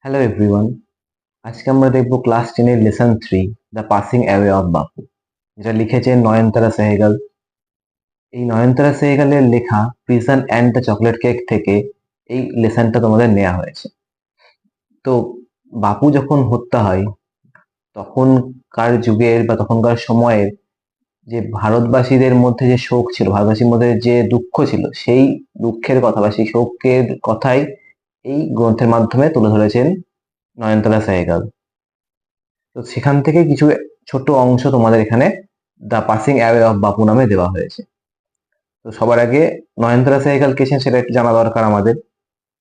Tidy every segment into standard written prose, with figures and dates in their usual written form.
Hello everyone, আজকে আমরা দেখব ক্লাস 10 এর lesson 3 the passing away of বাপু, যেটা লিখেছেন নয়নতারা সেহগাল। এই নয়নতারা সেহগালের লেখা prison and the chocolate cake থেকে এই লেসনটা তোমাদের নেওয়া হয়েছে। তো বাপু যখন হত্যা হয় তখনকার যুগের বা তখনকার সময়ের যে ভারতবাসীদের মধ্যে যে শোক ছিল, ভারতবাসীর মধ্যে যে দুঃখ ছিল, সেই দুঃখের কথা বা সেই শোকের কথাই এই গ্রন্থের মাধ্যমে তুলে ধরেছেন নয়নতারা সেহগাল। তো সেখান থেকে কিছু ছোট অংশ তোমাদের এখানে দ্য পাসিং অ্যাওয়ে অফ বাপু নামে দেওয়া হয়েছে। তো সবার আগে নয়নতারা সেহগাল কে ছিলেন সেটা একটু জানা দরকার আমাদের।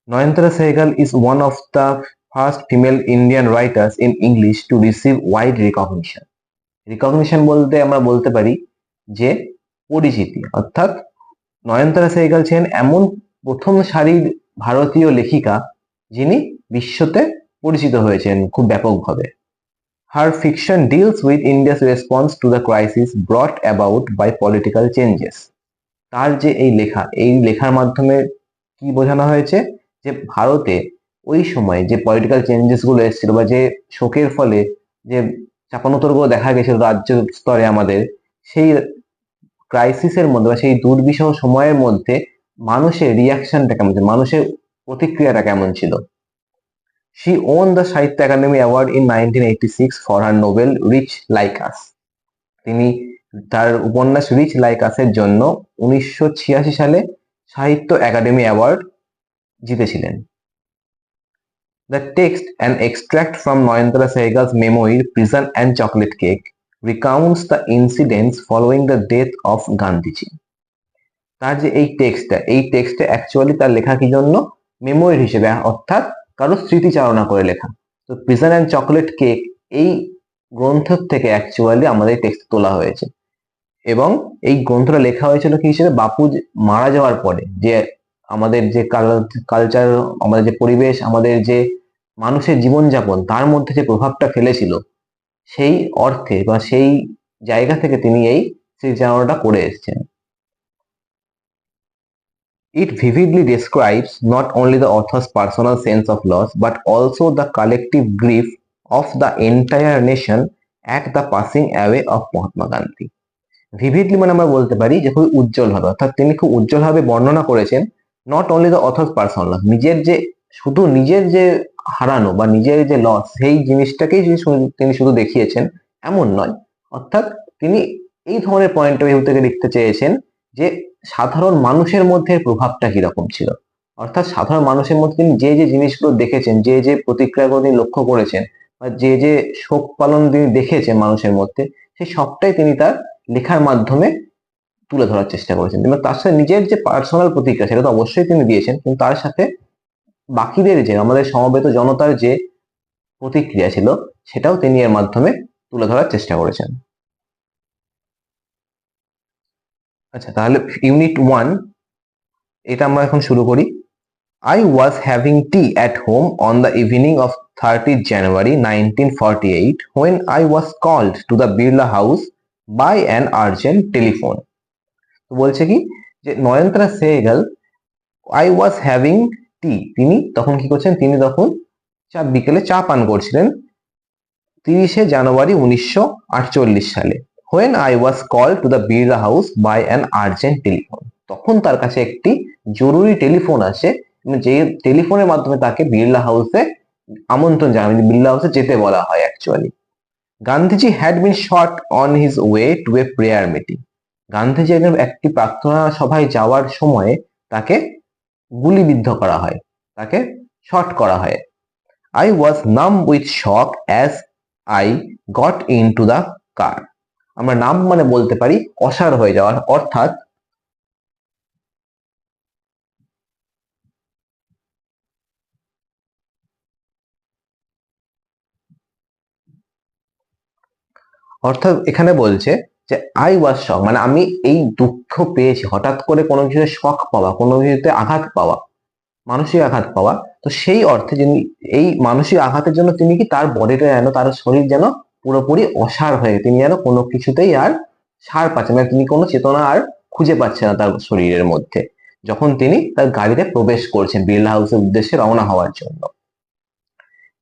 Nayantara Sahgal is one of the first female Indian writers in English to receive wide recognition. Recognition বলতে আমরা বলতে পারি যে পরিচিতি, অর্থাৎ নয়নতারা সেহগাল ছিলেন এমন প্রথম সারির ভারতীয় লেখিকা যিনি বিশ্বতে পরিচিত হয়েছেন খুব ব্যাপকভাবে। Her fiction deals with India's response to the crisis brought about by political changes. তার যে এই লেখার মাধ্যমে কি বোঝানো হয়েছে যে ভারতে ওই সময় যে পলিটিক্যাল চেঞ্জেস গুলো এসেছিল বা যে শোকের ফলে যে চাপানোতর গুলো দেখা গেছিল রাজ্য স্তরে আমাদের, সেই ক্রাইসিসের মধ্যে বা সেই দুর্বিষহ সময়ের মধ্যে মানুষের রিয়াকশনটা কেমন ছিল, মানুষের প্রতিক্রিয়াটা কেমন ছিল। She won the Sahitya Academy Award in 1986 for her novel Rich Like Us. তিনি তার উপন্যাস রিচ লাইক আস-এর জন্য 1986 সালে সাহিত্য একাডেমি অ্যাওয়ার্ড জিতেছিলেন। The text, an extract from Nayantara Sehgal's memoir Prison and Chocolate Cake, recounts the incidents following the death of Gandhiji. তার যে এই টেক্সটে অ্যাকচুয়ালি তার লেখা কি জন্য মেমোরি হিসেবে, অর্থাৎ কারো স্মৃতিচারণা করে লেখা। তো প্রিজন অ্যান্ড চকলেট কেক এই গ্রন্থ থেকে অ্যাকচুয়ালি আমাদের টেক্সট তোলা হয়েছে, এবং এই গ্রন্থটা লেখা হয়েছিল কি হিসেবে, বাপু মারা যাওয়ার পরে যে আমাদের যে কালচার, আমাদের যে পরিবেশ, আমাদের যে মানুষের জীবনযাপন, তার মধ্যে যে প্রভাবটা ফেলেছিল, সেই অর্থে বা সেই জায়গা থেকে তিনি এই স্মৃতিচারণাটা করে এসেছেন। It vividly describes not only the author's personal sense of loss but also the collective grief of the entire nation at the passing away of Mahatma Gandhi. Vividly মানে আমরা বলতে পারি যে খুব উজ্জ্বলভাবে, অর্থাৎ তিনি খুব উজ্জ্বলভাবে বর্ণনা করেছেন not only the author's personal loss, নিজের যে হারানো বা নিজের যে লস, সেই জিনিসটাকেই তিনি শুধু দেখিয়েছেন এমন নয়। অর্থাৎ তিনি এই ধরনের পয়েন্ট অফ ভিউ থেকে লিখতে চেয়েছেন যে সাধারণ মানুষের মধ্যে প্রভাবটা কিরকম ছিল, অর্থাৎ সাধারণ মানুষের মধ্যে তিনি যে জিনিসগুলো দেখেছেন, যে প্রতিক্রিয়াগুলো তিনি লক্ষ্য করেছেন বা যে শোক পালন তিনি দেখেছেন মানুষের মধ্যে, সেই সবটাই তিনি তার লেখার মাধ্যমে তুলে ধরার চেষ্টা করেছেন। এবং তার সাথে নিজের যে পার্সোনাল প্রতিক্রিয়া সেটা তো অবশ্যই তিনি দিয়েছেন, কিন্তু তার সাথে বাকিদের যে আমাদের সমবেত জনতার যে প্রতিক্রিয়া ছিল সেটাও তিনি এর মাধ্যমে তুলে ধরার চেষ্টা করেছেন। আচ্ছা, তাহলে ইউনিট 1 এটা আমরা এখন শুরু করি। I was having tea at home on the evening of 30th January 1948 when I was called to the Birla House by an urgent telephone. তো বলছে কি যে নয়নতারা Sehgal I was having tea, তিনি তখন কি করছেন, তিনি তখন বিকেলে চা পান করছিলেন 30শে জানুয়ারি 1948 সালে। When I was called to the Birla House by an urgent telephone, তখন তার কাছে একটি জরুরি টেলিফোন আসে, যে টেলিফোনের মাধ্যমে তাকে বিড়লা হাউসে আমন্ত্রণ জানানো, বিড়লা হাউসে যেতে বলা হয় actually. Gandhiji had been shot on his way two a prayer meeting, Gandhiji একটি প্রার্থনা সভায় যাওয়ার সময়ে তাকে গুলিবিদ্ধ করা হয়, তাকে শট করা হয়। I was numb with shock as I got into the car. আমরা নাম মানে বলতে পারি অসাড় হয়ে যাওয়া, অর্থাৎ এখানে বলছে যে আই ওয়াজ শক মানে আমি এই দুঃখ পেয়েছি, হঠাৎ করে কোনো কিছুতে শক পাওয়া, কোনো কিছুতে আঘাত পাওয়া, মানসিক আঘাত পাওয়া। তো সেই অর্থে যিনি এই মানসিক আঘাতের জন্য তিনি কি তার বডিটা যেন, তার শরীর যেন পুরোপুরি অসাড় হয়ে, তিনি যেন কোনো কিছুতেই আর সাড় পাচ্ছেন না, তিনি কোনো চেতনা আর খুঁজে পাচ্ছেন না তার শরীরের মধ্যে, যখন তিনি তার গাড়িতে প্রবেশ করছেন বিড়লা হাউসের উদ্দেশ্যে রওনা হওয়ার জন্য।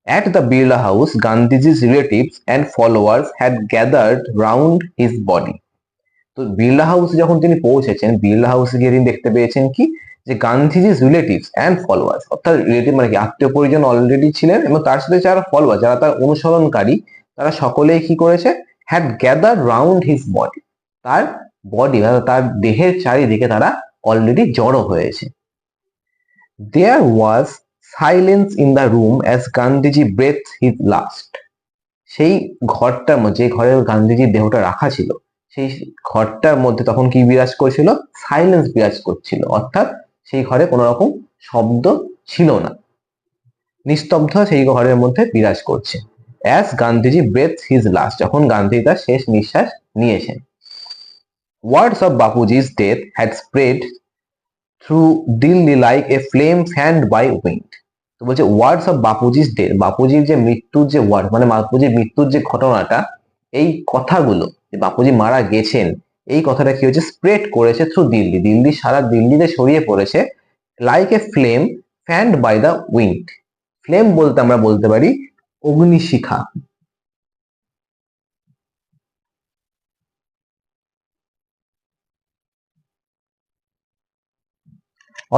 At the Birla house, Gandhiji's relatives and followers had gathered round his body. তো বিড়লা হাউসে যখন তিনি পৌঁছেছেন, বিড়লা হাউসে গিয়ে তিনি দেখতে পেয়েছেন কি, যে গান্ধীজির রিলেটিভস অ্যান্ড ফলোয়ার্স, অর্থাৎ রিলেটিভ মানে কি, আত্মীয় পরিজন অলরেডি ছিলেন এবং তার সাথে যারা ফলোয়ার, যারা তার অনুসরণকারী, তারা সকলেই কি করেছে, had gather round his body, তার বডি বা তার দেহের চারিদিকে তারা অলরেডি জড়ো হয়েছে। There was silence in the room as Gandhiji breath his last. সেই ঘরটার মধ্যে, যে ঘরে গান্ধীজির দেহটা রাখা ছিল, সেই ঘরটার মধ্যে তখন কি বিরাজ করছিল, সাইলেন্স বিরাজ করছিল, অর্থাৎ সেই ঘরে কোনো রকম শব্দ ছিল না, নিস্তব্ধ সেই ঘরের মধ্যে বিরাজ করছে। As Gandhiji breath his last, যখন গান্ধী তার শেষ নিঃশ্বাস নিয়েছেন। Words of Bapuji's death had spread through Delhi like a flame fanned by wind. তো বলছে ওয়ার্ডস অফ বাপুজি's death, বাপুজির যে মৃত্যুর যে ওয়ার্ড, মানে বাপুজির মৃত্যুর যে ঘটনাটা, এই কথাগুলো, যে বাপুজি মারা গেছেন, এই কথাটা কি হচ্ছে, স্প্রেড করেছে থ্রু দিল্লি, দিল্লি সারা দিল্লিতে ছড়িয়ে পড়েছে, like a flame fanned by the wind. Flame বলতে আমরা বলতে পারি অগ্নিশিখা।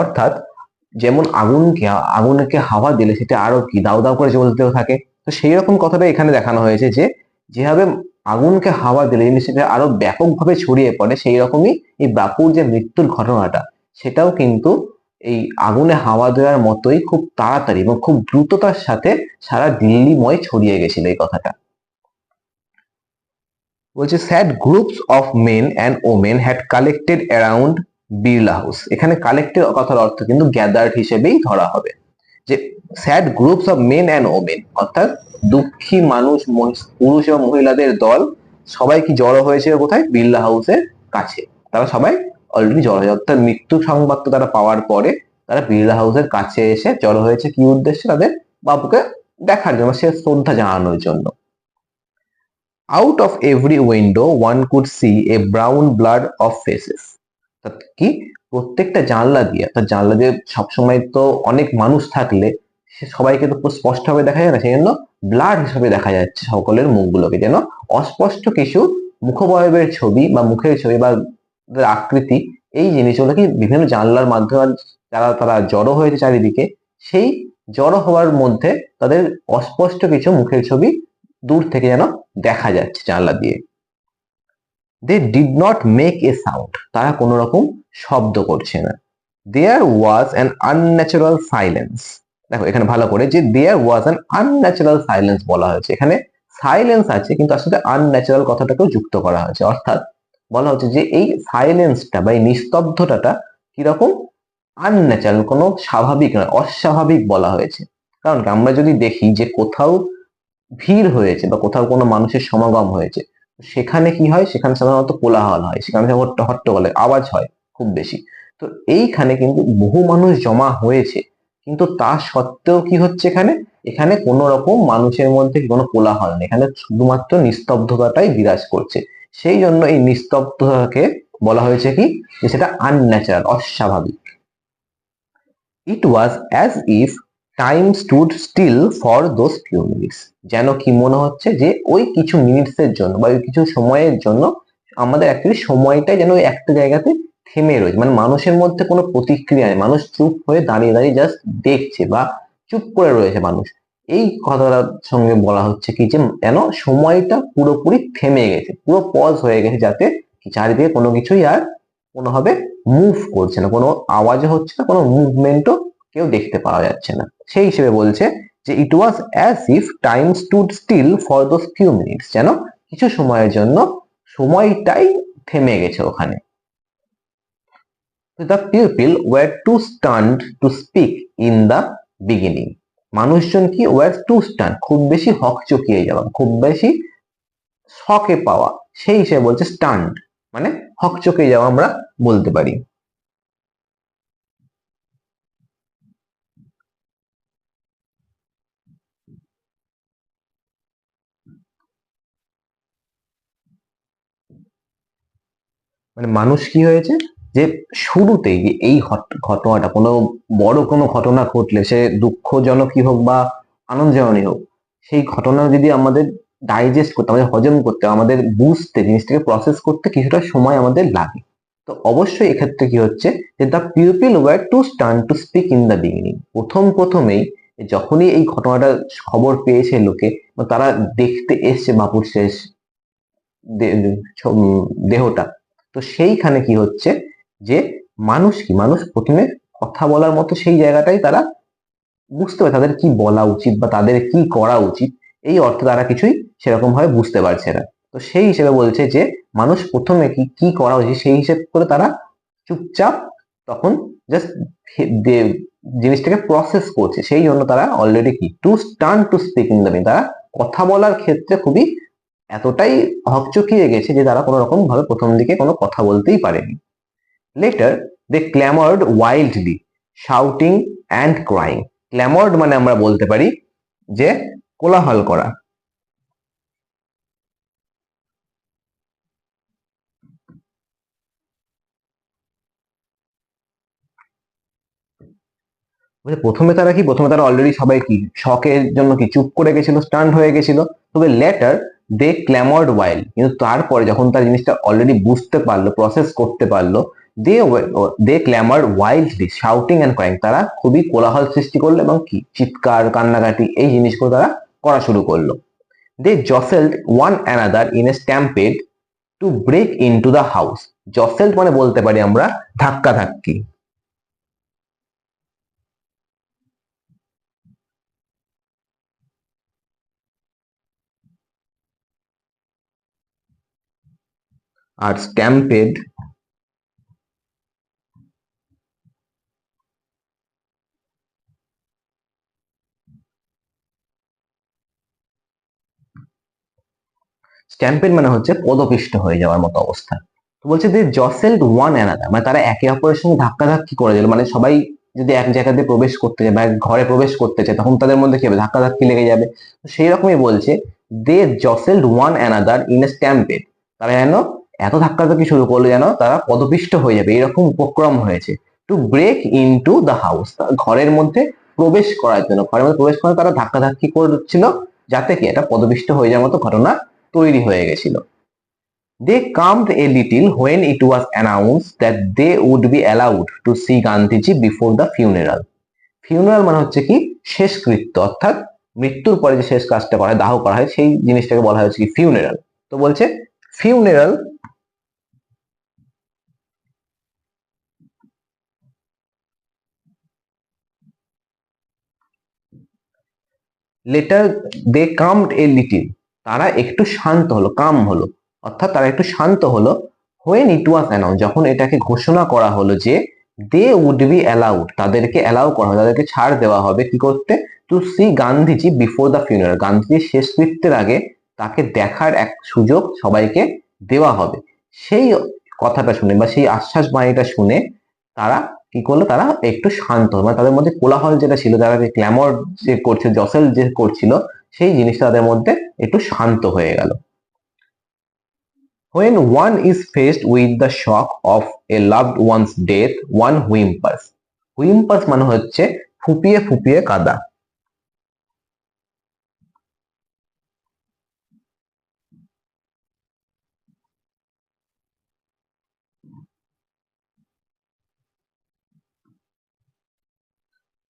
অর্থাৎ যেমন আগুনকে হাওয়া দিলে সেটা আরো কি দাউ দাউ করে জ্বলতেও থাকে, তো সেই রকম কথাটা এখানে দেখানো হয়েছে, যে যেভাবে আগুনকে হাওয়া দিলে সেটা আরো ব্যাপকভাবে ছড়িয়ে পড়ে, সেই রকমই এই বাপুর যে মৃত্যুর ঘটনাটা, সেটাও কিন্তু এই আগুনে হাওয়া দেওয়ার মতোই খুব তাড়াতাড়ি এবং খুব দ্রুততার সাথে সারা দিল্লিময় ছড়িয়ে গেছিল এই কথাটা। বলছে sad groups of men and women had collected around Birla house. এখানে কালেক্টেড কথার অর্থ কিন্তু গ্যাদার্ড হিসেবেই ধরা হবে, যে sad groups of men and women, অর্থাৎ দুঃখী মানুষ, পুরুষ এবং মহিলাদের দল সবাই কি জড়ো হয়েছিল কোথায়, বিড়লা হাউসের কাছে। তারা সবাই অলরেডি জড়ো হয়েছে, অর্থাৎ মৃত্যু সংবাদ তারা পাওয়ার পরে তারা বিড়লা হাউসের কাছে এসে জড়ো হয়েছে, কি উদ্দেশ্যে, তাদের বাবুকে দেখার জন্য, সে শ্রদ্ধা জানানোর জন্য। Out of every window one could see a brown blood of faces. কি প্রত্যেকটা জানলা দিয়ে, অর্থাৎ জানলা দিয়ে সবসময় তো অনেক মানুষ থাকলে সে সবাইকে তো স্পষ্টভাবে দেখা যায় না, সেই জন্য ব্লাড হিসেবে দেখা যাচ্ছে সকলের মুখগুলোকে, যেন অস্পষ্ট কিছু মুখবয়বের ছবি বা মুখের ছবি বা আকৃতি, এই জিনিসগুলো কি বিভিন্ন জানলার মাধ্যমে যারা তারা জড়ো হয়েছে চারিদিকে, সেই জড়ো হওয়ার মধ্যে তাদের অস্পষ্ট কিছু মুখের ছবি দূর থেকে যেন দেখা যাচ্ছে জানলা দিয়ে। They did not make a sound, তারা কোনো রকম শব্দ করছে না। There was an unnatural silence. দেখো এখানে ভালো করে, যে there was an unnatural silence বলা হয়েছে, এখানে সাইলেন্স আছে কিন্তু তার সাথে আনন্যাচারাল কথাটাকেও যুক্ত করা হয়েছে, অর্থাৎ বলা হচ্ছে যে এই সাইলেন্সটা বা এই নিস্তব্ধতাটা কিরকম, আনন্যাচারাল, কোনো স্বাভাবিক নয়, অস্বাভাবিক বলা হয়েছে। কারণ আমরা যদি দেখি যে কোথাও ভিড় হয়েছে বা কোথাও কোনো মানুষের সমাগম হয়েছে, সেখানে কি হয়, সেখানে সাধারণত কোলাহল হয়, সেখানে হট্টগোলের আওয়াজ হয় খুব বেশি। তো এইখানে কিন্তু বহু মানুষ জমা হয়েছে, কিন্তু তা সত্ত্বেও কি হচ্ছে, এখানে এখানে কোনো রকম মানুষের মধ্যে কোনো কোলাহল নেই, এখানে শুধুমাত্র নিস্তব্ধতাটাই বিরাজ করছে। সেই জন্য এই নিস্তব্ধতাকে বলা হয়েছে কি, যে সেটা আনন্যাচারাল, অস্বাভাবিক। It was as if time stood still for those few minutes, যেন কি মনে হচ্ছে যে ওই কিছু মিনিটসের জন্য বা ওই কিছু সময়ের জন্য আমাদের অ্যাকচুয়ালি সময়টাই যেন ওই একটা জায়গাতে থেমে রয়েছে, মানে মানুষের মধ্যে কোনো প্রতিক্রিয়া নেই, মানুষ চুপ হয়ে দাঁড়িয়ে দাঁড়িয়ে জাস্ট দেখছে বা চুপ করে রয়েছে মানুষ। এই কথাটার সঙ্গে বলা হচ্ছে কি, যে যেন সময়টা পুরোপুরি থেমে গেছে, পুরো পজ হয়ে গেছে, যাতে চারিদিকে কোনো কিছুই আর কোনোভাবে মুভ করছে না, কোনো আওয়াজও হচ্ছে না, কোনো মুভমেন্টও কেউ দেখতে পাওয়া যাচ্ছে না। সেই হিসেবে বলছে যে it was as if time stood still for those few minutes, যেন কিছু সময়ের জন্য সময়টাই থেমে গেছে ওখানে। The people were too stunned to speak in the beginning. মানুষজন কি were too stunned, খুব বেশি হকচকিয়ে যাওয়া, খুব বেশি শকে পাওয়া, সেই হিসেবে বলছে stunned, মানে হকচকিয়ে যাওয়া আমরা বলতে পারি। মানে মানুষ কি হয়েছে, যে শুরুতেই যে এই ঘটনাটা, কোনো বড় কোনো ঘটনা ঘটলে, সে দুঃখজনকই হোক বা আনন্দজনকই হোক, সেই ঘটনা যদি আমাদের ডাইজেস্ট করতে, আমাদের হজম করতে, আমাদের বুঝতে, জিনিসটাকে প্রসেস করতে কিছুটা সময় আমাদের লাগে। তো অবশ্যই এক্ষেত্রে কি হচ্ছে যে the pupil were too stun to speak in the beginning, প্রথমেই যখনই এই ঘটনাটা খবর পেয়েছে লোকে, তারা দেখতে এসছে বাপুর শেষ দেহটা, তো সেইখানে কি হচ্ছে যে মানুষ প্রথমে কথা বলার মতো সেই জায়গাটাই তারা বুঝতে পারে, তাদের কি বলা উচিত বা তাদের কি করা উচিত, এই অর্থে তারা কিছুই সেরকম ভাবে বুঝতে পারছে না। তো সেই হিসেবে বলছে যে মানুষ প্রথমে কি কি করা উচিত সেই হিসেব করে তারা চুপচাপ তখন জাস্ট জিনিসটাকে প্রসেস করছে, সেই জন্য তারা অলরেডি কি too stern to speak in the mean, তারা কথা বলার ক্ষেত্রে খুবই এতটাই হকচকিয়ে গেছে যে তারা কোনো রকম ভাবে প্রথম দিকে কোনো কথা বলতেই পারেনি। Later they clamoured wildly shouting and crying. Clamoured মানে আমরা বলতে পারি যে কোলাহল করা। প্রথমে তারা অলরেডি সবাই কি শকের জন্য কি চুপ করে গেছিল, স্টান্ড হয়ে গেছিল। তবে লেটার দে ক্ল্যামার্ড ওয়াইল্ড, কিন্তু তারপরে যখন তার জিনিসটা অলরেডি বুঝতে পারলো, প্রসেস করতে পারলো, দে দে clamoured wildly shouting and crying, তারা খুবই কোলাহল সৃষ্টি করলো এবং কি চিৎকার কান্নাকাটি এই জিনিসগুলো তারা করা শুরু করলো। They jostled one another in a stampede to break into the house. Jostled মানে বলতে পারি আমরা ধাক্কাধাক্কি। আর স্ট্যাম্পেড স্ট্যাম্পেড মানে হচ্ছে পদপিষ্ট হয়ে যাওয়ার মতো অবস্থা। তো বলছে যে জসেলড ওয়ান অ্যানাদার, মানে তারা একে অপরের সঙ্গে ধাক্কাধাক্কি করে দিল, মানে সবাই যদি এক জায়গা দিয়ে প্রবেশ করতে যায় বা এক ঘরে প্রবেশ করতে চায় তখন তাদের মধ্যে কি হবে, ধাক্কাধাক্কি লেগে যাবে। তো সেই রকমই বলছে they jostled one another in a stampede, তারা যেন এত ধাক্কাধাক্কি শুরু করলো যেন তারা পদপিষ্ট হয়ে যাবে, এরকম উপক্রম হয়েছে। To break into the house, ঘরের মধ্যে প্রবেশ করার জন্য, ঘরের মধ্যে প্রবেশ করার তারা ধাক্কাধাক্কি করছিল যাতে কি এটা পদপিষ্ট হয়ে যাওয়ার মতো ঘটনা তৈরি হয়ে গেছিল। They calmed a little when it was announced that they would be allowed to see Gandhiji before the funeral. Funeral মানে হচ্ছে কি শেষকৃত্য, অর্থাৎ মৃত্যুর পরে যে শেষ কাজটা করা হয়, দাহ করা হয়, সেই জিনিসটাকে বলা হচ্ছে কি funeral। তো বলছে funeral later they calmed a little, তারা একটু শান্ত হলো, কাম হলো, অর্থাৎ তারা একটু শান্ত হলো when it was announced, যখন এটাকে ঘোষণা করা হলো যে they would be allowed, তাদেরকে অ্যালাউ করা হবে, তাদেরকে ছাড় দেওয়া হবে কি করতে, to see Gandhiji before the funeral, গান্ধীজির শেষকৃত্যের আগে তাকে দেখার এক সুযোগ সবাইকে দেওয়া হবে। সেই কথাটা শুনে বা সেই আশ্বাস বাণীটা শুনে তারা কি করলো, তারা একটু শান্ত হলো, মানে তাদের মধ্যে কোলাহল যেটা ছিল, যারা ক্ল্যামর যে করছিল, জসেল যে করছিল, সেই জিনিসটা তাদের মধ্যে একটু শান্ত হয়ে গেল। When one is faced with the shock of a loved one's death, one whimpers. Whimpers মানে হচ্ছে ফুপিয়ে ফুপিয়ে কাঁদা।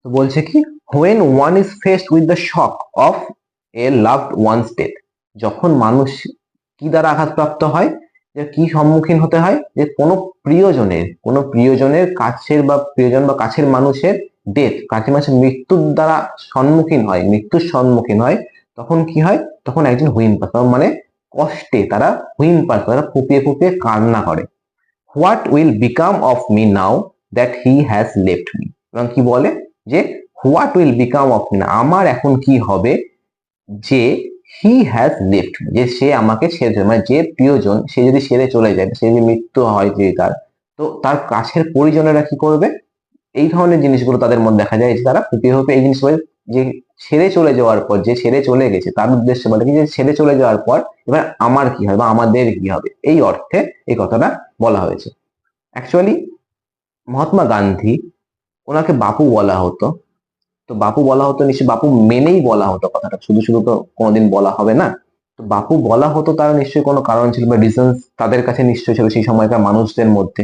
তো বলছে কি when one is faced with the shock of a loved one's death, যখন মানুষ কি দ্বারা আঘাতপ্রাপ্ত হয়, যে কি সম্মুখীন হতে হয়, যে কোনো প্রিয়জনের কাছের বা প্রিয়জন বা কাছের মানুষের ডেথ, কাছের মানুষের মৃত্যুর সম্মুখীন হয়, তখন কি হয়, তখন একজন হুইম্পার, মানে কষ্টে তারা হুইম্পার, তারা ফুপিয়ে ফুপিয়ে কান্না করে। What will become of me now that he has left me, এবং কি বলে যে what will become of me, আমার এখন কি হবে, যে হি হ্যাজ লেফট মি, যে সে আমাকে ছেড়ে, মানে যে প্রিয়জন সে যদি ছেড়ে চলে যায়, সে যদি মৃত্যু হয় যে তার, তো তার কাছের পরিজনেরা কি করবে, এই ধরনের জিনিসগুলো তাদের মধ্যে দেখা যায় যে তারা ফুপিয়ে ফুপিয়ে এই জিনিসগুলো, যে ছেড়ে চলে যাওয়ার পর, যে ছেড়ে চলে গেছে তার উদ্দেশ্যে বলে কি, যে ছেড়ে চলে যাওয়ার পর এবার আমার কি হবে বা আমাদের কি হবে, এই অর্থে এই কথাটা বলা হয়েছে। অ্যাকচুয়ালি মহাত্মা গান্ধী, ওনাকে বাপু বলা হতো, তো বাপু বলা হতো নিশ্চয়ই, বাপু মেনেই বলা হতো কথাটা, শুধু শুধু তো কোনোদিন বলা হবে না। তো বাপু বলা হতো, তার নিশ্চয়ই কোনো কারণ ছিল বা রিজনস তাদের কাছে নিশ্চয়ই ছিল সেই সময়কার মানুষদের মধ্যে,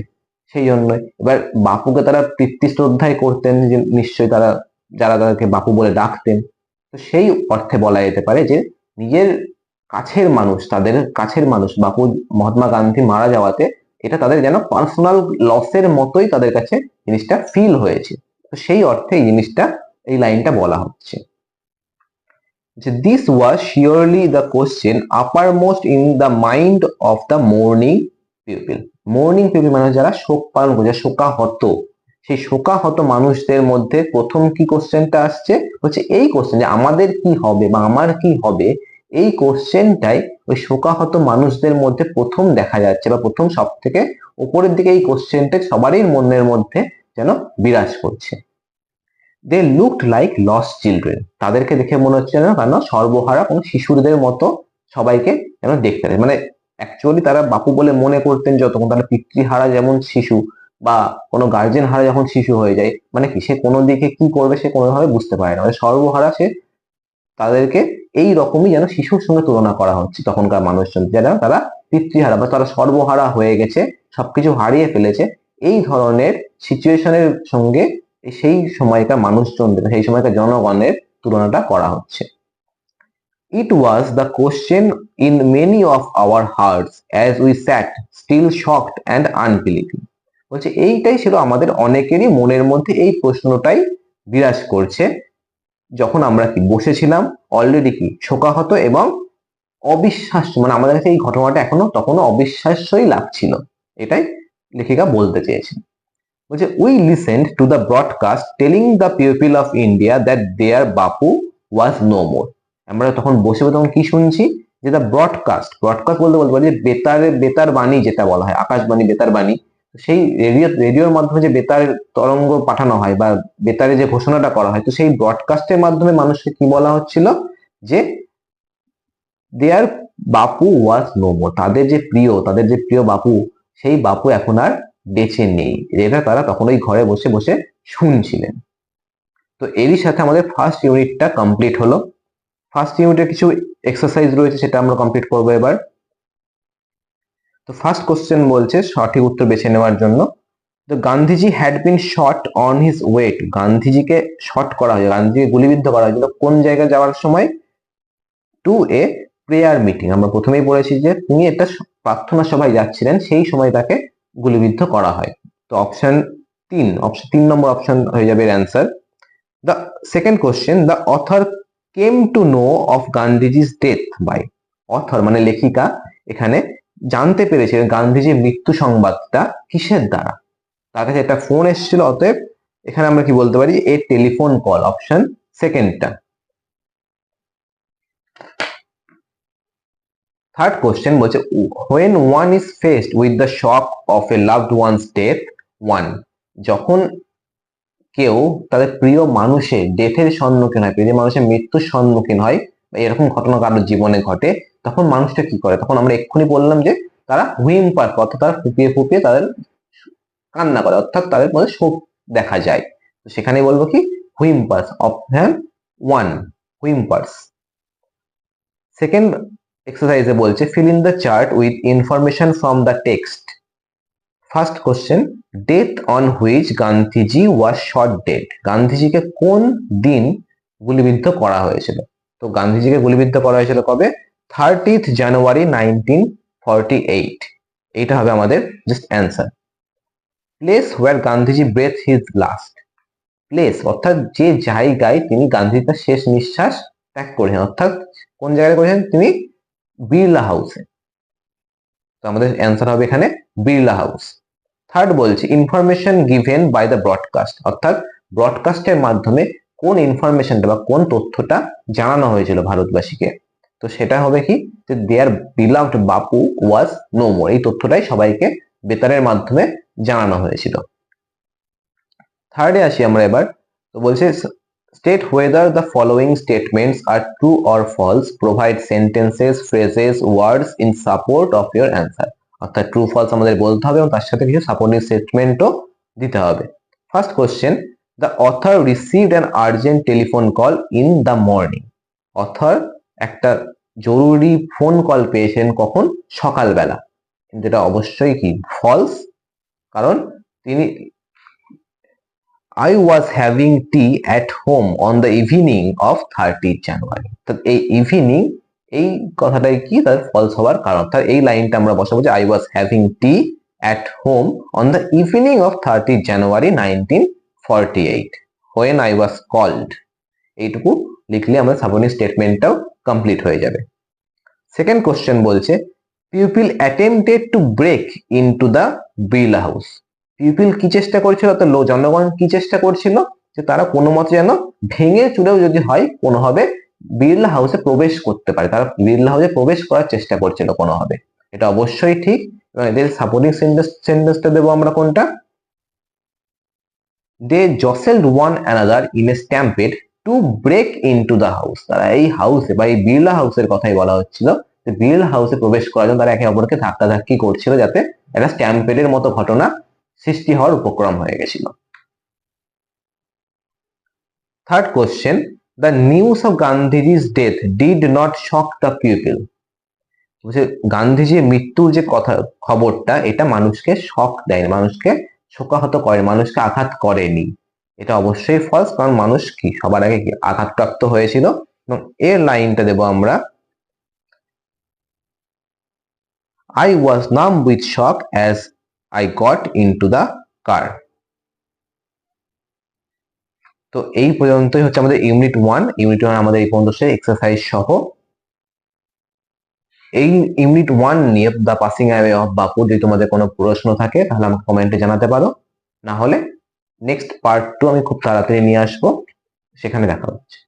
সেই জন্যই। এবার বাপুকে তারা প্রীতি শ্রদ্ধাই করতেন, যে নিশ্চয়ই তারা যারা তাদেরকে বাপু বলে ডাকতেন। তো সেই অর্থে বলা যেতে পারে যে নিজের কাছের মানুষ, তাদের কাছের মানুষ বাপু মহাত্মা গান্ধী মারা যাওয়াতে এটা তাদের যেন পার্সোনাল লসের মতোই তাদের কাছে জিনিসটা ফিল হয়েছে। তো সেই অর্থে এই জিনিসটা, এই লাইনটা বলা হচ্ছে যে this was surely the question uppermost in the mind of the mourning people. Mourning people মানে যারা শোক পালন করছে, শোকাহত, সেই শোকাহত মানুষদের মধ্যে প্রথম কি কোশ্চেনটা আসছে হচ্ছে এই কোশ্চেন, যে আমাদের কি হবে বা আমার কি হবে, এই কোশ্চেনটাই ওই শোকাহত মানুষদের মধ্যে প্রথম দেখা যাচ্ছে, বা প্রথম সব থেকে উপরের দিকে এই কোশ্চেনটা সবারই মনের মধ্যে যেন বিরাজ করছে। They looked like lost children, তাদেরকে দেখে মনে হচ্ছে না কেন সর্বহারা কোনো শিশুদের মতো সবাইকে যেন দেখতে পারে। মানে অ্যাকচুয়ালি তারা বাপু বলে মনে করতেন যতক্ষণ, তারা পিতৃহারা যেমন শিশু বা কোনো গার্জেন হারা যখন শিশু হয়ে যায়, মানে কি সে কোনো দিকে কি করবে সে কোনোভাবে বুঝতে পারে না, মানে সর্বহারা সে, তাদেরকে এই রকমই যেন শিশুর সঙ্গে তুলনা করা হচ্ছে তখনকার মানুষজন, যারা তারা পিতৃহারা বা তারা সর্বহারা হয়ে গেছে, সবকিছু হারিয়ে ফেলেছে, এই ধরনের সিচুয়েশনের সঙ্গে সেই সময়কার মানুষজনদের, সেই সময়কার জনগণের তুলনাটা করা হচ্ছে। It was the question in many of our hearts as we sat still shocked and unbelieving. বলছে এইটাই ছিল আমাদের অনেকেরই মনের মধ্যে, এই প্রশ্নটাই বিরাজ করছে যখন আমরা কি বসেছিলাম অলরেডি কি শোকাহত এবং অবিশ্বাস্য, মানে আমাদের কাছে এই ঘটনাটা এখনো তখনও অবিশ্বাস্যই লাগছিল, এটাই লেখিকা বলতে চেয়েছেন। বলছে we listened to the broadcast telling the people of India that their Bapu was no more. আমরা তখন বসে তখন কি শুনছি, যে দ্য ব্রডকাস্ট, ব্রডকাস্ট বলতে পারি যে বেতার বাণী যেটা বলা হয়, আকাশবাণী বেতার বাণী, সেই রেডিওর মাধ্যমে যে বেতার তরঙ্গ পাঠানো হয় বা বেতারে যে ঘোষণাটা করা হয়, তো সেই ব্রডকাস্টের মাধ্যমে মানুষকে কি বলা হচ্ছিল, যে দেয়ার বাপু ওয়াজ নো মোর, তাদের যে প্রিয় বাপু, সেই বাপু এখন আর বেঁচে নেই, যেটা তারা তখন ওই ঘরে বসে বসে শুনছিলেন। তো এরই সাথে আমাদের ফার্স্ট ইউনিটটা কমপ্লিট হলো। ফার্স্ট ইউনিটের কিছু এক্সারসাইজ রয়েছে, সেটা আমরা কমপ্লিট করবো এবার। তো ফার্স্ট কোশ্চেন বলছে সঠিক উত্তর বেছে নেওয়ার জন্য, তো Gandhiji had been shot on his way to, গান্ধীজিকে শট করা হয়েছে, গান্ধীজিকে গুলিবিদ্ধ করা হয়েছিল কোন জায়গায় যাওয়ার সময়, টু এ প্রেয়ার মিটিং। আমরা প্রথমেই বলেছি যে তিনি একটা প্রার্থনা সভায় যাচ্ছিলেন, সেই সময় তাকে গুলিবিদ্ধ করা হয়। তো অপশন 3 নম্বর অপশন হয়ে যাবে এর answer. The second question, the author came to know of Gandhiji's death by, author মানে লেখিকা এখানে জানতে পেরেছিলেন গান্ধীজির মৃত্যু সংবাদটা কিসের দ্বারা, তার কাছে একটা ফোন এসেছিল, অতএব এখানে আমরা কি বলতে পারি, এ টেলিফোন কল, অপশন সেকেন্ডটা। থার্ড কোশ্চেন বলছে when one is faced with the shock of a loved one's death, one, যখন কেউ তাদের প্রিয় মানুষের ডেথের সম্মুখীন হয়, প্রিয় মানুষের মৃত্যুর সম্মুখীন হয়, বা এরকম ঘটনা কারোর জীবনে ঘটে, তখন মানুষটা কি করে, তখন আমরা এক্ষুনি বললাম যে তারা হুইম্পার, অর্থাৎ তারা ফুপিয়ে ফুপিয়ে তাদের কান্না করে, অর্থাৎ তাদের মধ্যে শোক দেখা যায়। তো সেখানে বলবো কি হুইম্পার্স, অপশন 1 হুইম্পার্স। সেকেন্ড এক্সারসাইজে বলছে fill in the chart with information from the text. First question, death on which Gandhiji was shot dead, গান্ধীজিকে কোন দিন গুলিবিদ্ধ করা হয়েছিল, তো গান্ধীজিকে গুলিবিদ্ধ করা হয়েছিল কবে, 30th জানুয়ারি 1948, এইটা হবে আমাদের just answer. Place where Gandhiji breath his last, place অর্থাৎ যে জায়গায় তিনি গান্ধী তার শেষ নিঃশ্বাস ত্যাগ করেছেন, অর্থাৎ কোন জায়গায় করেছেন তিনি, বিড়লা হাউসে, তো আমাদের অ্যান্সার হবে এখানে বিড়লা হাউস। থার্ড বলছে information given by the broadcast, অর্থাৎ ব্রডকাস্টের মাধ্যমে কোন ইনফরমেশনটা বা কোন তথ্যটা জানানো হয়েছিল ভারতবাসীকে, তো সেটা হবে কি, যে দেয়ার beloved Bapu was no more, এই তথ্যটাই সবাইকে বেতারের মাধ্যমে জানানো হয়েছিল। থার্ডে আসি আমরা এবার, তো বলছে state whether the following statements are true or false, provide sentences, phrases, words in support of your answer, অর্থাৎ ট্রু ফলস আমাদের বলতে হবে এবং তার সাথে কিছু সাপোর্টিং স্টেটমেন্টও দিতে হবে। First question, the author received an urgent telephone call in the morning. Author একটা জরুরি ফোন কল পেয়েছেন কখন? সকালবেলা। কিন্তু এটা অবশ্যই কি ফলস, কারণ তিনি I was having tea at home on the evening of 30th January। তো এই ইভিনিং এই কথাটাই কি তার ফলস হওয়ার কারণ। তার এই লাইনটা আমরা বসাবো যে I was having tea at home on the evening of 30th January 1948 when I was called। এইটুকু লিখলে আমরা সাপোর্টিং স্টেটমেন্টটাও কমপ্লিট হয়ে যাবে। সেকেন্ড কোশ্চেন বলছে pupil attempted to break into the Birla house. Pupil কি চেষ্টা করছিল? তো জনগণ কি চেষ্টা করছিল? যে তারা কোনো মতে যেন ভেঙে চুরেও যদি হয় কোনোভাবে বিড়লা হাউসে প্রবেশ করতে পারে, তারা বিড়লা হাউসে প্রবেশ করার চেষ্টা করছিল কোনোভাবে। এটা অবশ্যই ঠিক। এবং এদের সাপোর্টিং সেন্টেন্সটা দেবো আমরা কোনটা? They jostled one another in a stampede to break into the house. তারা এই হাউসে বা এই বিড়লা হাউসের কথাই বলা হচ্ছিল, যে বিড়লা হাউসে প্রবেশ করার জন্য তারা একে অপরকে ধাক্কাধাক্কি করছিল, যাতে একটা স্ট্যাম্পেডের মতো ঘটনা সৃষ্টি হওয়ার উপক্রম হয়ে গেছিল। Third question, the news of Gandhiji's death did not shock the people. বলছে গান্ধীজির মৃত্যুর যে কথা খবরটা, এটা মানুষকে শক দেয়, মানুষকে শোকাহত করে, মানুষকে আঘাত করেনি। এটা অবশ্যই ফলস, কারণ মানুষ কি সবার আগে কি আঘাতপ্রাপ্ত হয়েছিল। এবং এর লাইনটা দেব আমরা I was numb with shock as I got into the car। তো এই পর্যন্তই হচ্ছে আমাদের ইউনিট 1। ইউনিট 1 আমাদের এই পর্যন্ত শেষ, এক্সারসাইজ সহ। এই ইউনিট 1 নিয়ে দ্য পাসিং অ্যাওয়ে অফ বাপু যদি তোমাদের কোনো প্রশ্ন থাকে তাহলে আমাকে কমেন্টে জানাতে পারো, না হলে নেক্সট পার্ট 2 আমি খুব তাড়াতাড়ি নিয়ে আসবো, সেখানে দেখা হচ্ছে।